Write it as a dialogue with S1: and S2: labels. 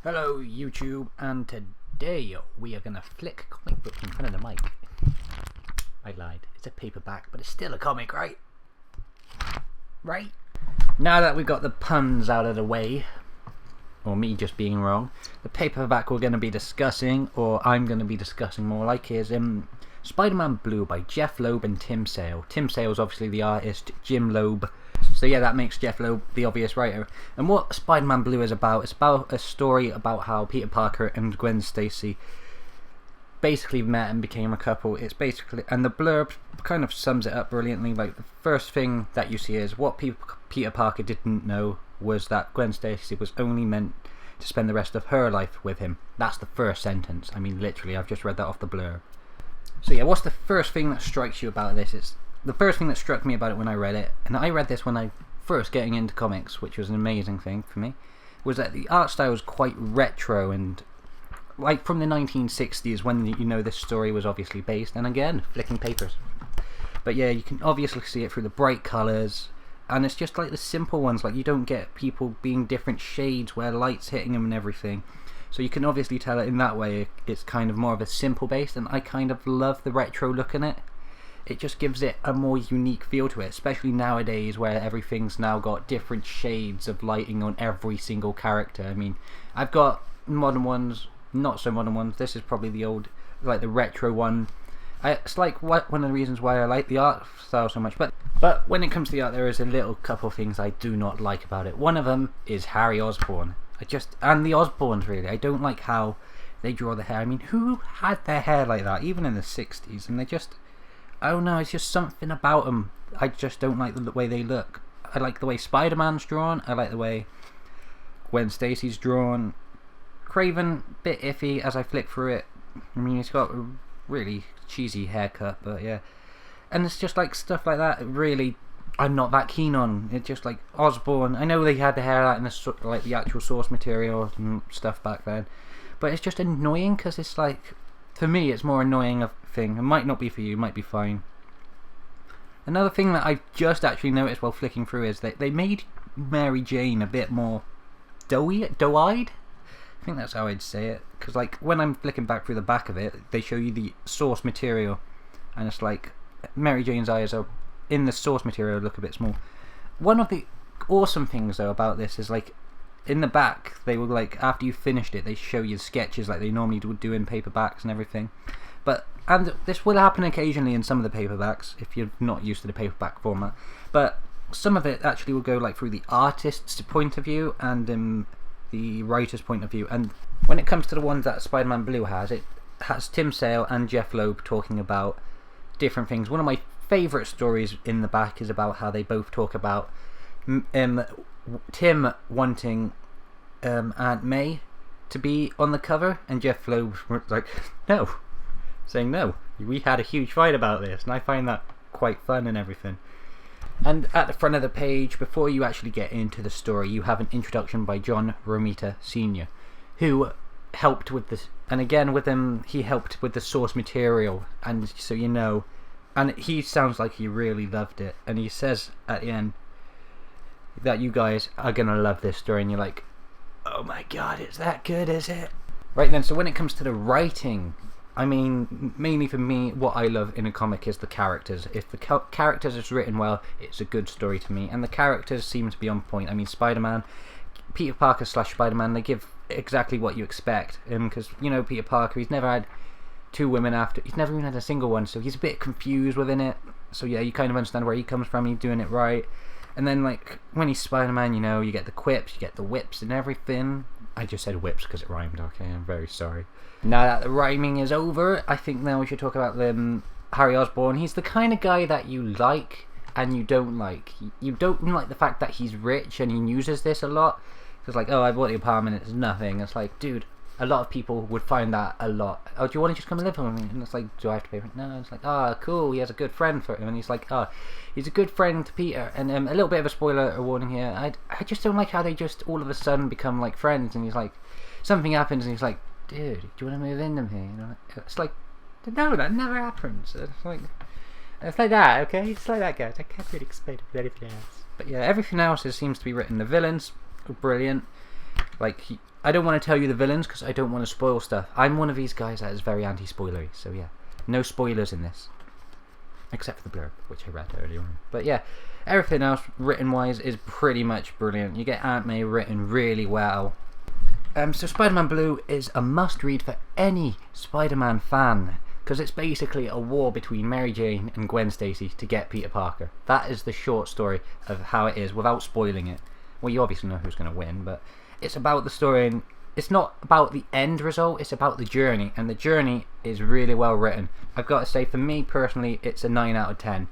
S1: Hello YouTube, and today we are gonna flick comic books in front of the mic. I lied, it's a paperback, but it's still a comic, right? Right? Now that we've got the puns out of the way, or me just being wrong, the paperback we're gonna be discussing, or I'm gonna be discussing more like, is Spider-Man Blue by Jeff Loeb and Tim Sale. Tim Sale's obviously the artist, Jim Loeb. So yeah, that makes Jeff Loeb the obvious writer. And what Spider-Man Blue is about, it's about a story about how Peter Parker and Gwen Stacy basically met and became a couple. It's basically, and the blurb kind of sums it up brilliantly. Like, the first thing that you see is what Peter Parker didn't know was that Gwen Stacy was only meant to spend the rest of her life with him. That's the first sentence. I mean, literally, I've just read that off the blurb. So yeah, what's the first thing that strikes you about this? It's the first thing that struck me about it when I read it, and I read this when I first getting into comics, which was an amazing thing for me, was that the art style was quite retro and like from the 1960s, when you know this story was obviously based, and again, flicking papers. But yeah, you can obviously see it through the bright colours, and it's just like the simple ones, like you don't get people being different shades where light's hitting them and everything. So you can obviously tell it in that way, it's kind of more of a simple base, and I kind of love the retro look in it. It just gives it a more unique feel to it, especially nowadays where everything's now got different shades of lighting on every single character. I mean, I've got modern ones, not so modern ones. This is probably the old, like the retro one. It's like one of the reasons why I like the art style so much. But when it comes to the art, there is a little couple things I do not like about it. One of them is Harry Osborn. And the Osborns, really. I don't like how they draw the hair. I mean, who had their hair like that, even in the 60s? And they just, I don't know, it's just something about them. I just don't like the way they look. I like the way Spider-Man's drawn. I like the way Gwen Stacy's drawn. Craven, bit iffy as I flick through it. I mean, he's got a really cheesy haircut, but yeah. And it's just like stuff like that, really, I'm not that keen on. It's just like Osborn. I know they had the hair out in the actual source material and stuff back then, but it's just annoying because it's like, for me, it's more annoying a thing. It might not be for you, it might be fine. Another thing that I just actually noticed while flicking through is that they made Mary Jane a bit more doughy-eyed. I think that's how I'd say it. Because like when I'm flicking back through the back of it, they show you the source material, and it's like Mary Jane's eyes are in the source material look a bit small. One of the awesome things though about this is, like, in the back they will, like, after you finished it, they show you the sketches like they normally would do in paperbacks and everything. And this will happen occasionally in some of the paperbacks if you're not used to the paperback format, but some of it actually will go like through the artist's point of view and the writer's point of view. And when it comes to the ones that Spider-Man Blue has, it has Tim Sale and Jeff Loeb talking about different things. One of my favourite stories in the back is about how they both talk about Tim wanting Aunt May to be on the cover, and Jeff Loeb was like, no, saying no. We had a huge fight about this, and I find that quite fun and everything. And at the front of the page, before you actually get into the story, you have an introduction by John Romita Sr., who helped with this, and again with him, he helped with the source material, and so you know. And he sounds like he really loved it. And he says at the end that you guys are going to love this story. And you're like, oh my god, it's that good, is it? Right then, so when it comes to the writing, I mean, mainly for me, what I love in a comic is the characters. If the characters is written well, it's a good story to me. And the characters seem to be on point. I mean, Spider-Man, Peter Parker / Spider-Man, they give exactly what you expect. Because, you know, Peter Parker, he's never had two women after, he's never even had a single one, so he's a bit confused within it. So yeah, you kind of understand where he comes from, he's doing it right. And then like when he's Spider-Man, you know, you get the quips, you get the whips and everything. I just said whips because it rhymed, okay, I'm very sorry. Now that the rhyming is over, I think now we should talk about Harry Osborn. He's the kind of guy that you like and you don't like. You don't like the fact that he's rich and he uses this a lot. It's like, oh, I bought the apartment, it's nothing. It's like, dude, a lot of people would find that a lot. Oh, do you want to just come and live with me? And it's like, do I have to pay for it? No. It's like, cool, he has a good friend for him. And he's like, he's a good friend to Peter. And a little bit of a spoiler warning here. I just don't like how they just all of a sudden become like friends. And he's like, something happens and he's like, dude, do you want to move in with me? You know, it's like, no, that never happens. It's like that, okay? It's like that, guys. I can't really explain it with anything else. But yeah, everything else seems to be written. The villains are brilliant. Like, I don't want to tell you the villains because I don't want to spoil stuff. I'm one of these guys that is very anti-spoilery, so yeah. No spoilers in this. Except for the blurb, which I read earlier on. But yeah, everything else, written-wise, is pretty much brilliant. You get Aunt May written really well. So Spider-Man Blue is a must-read for any Spider-Man fan, because it's basically a war between Mary Jane and Gwen Stacy to get Peter Parker. That is the short story of how it is, without spoiling it. Well, you obviously know who's going to win, but it's about the story, and it's not about the end result, it's about the journey, and the journey is really well written. I've got to say, for me personally, it's a 9 out of 10.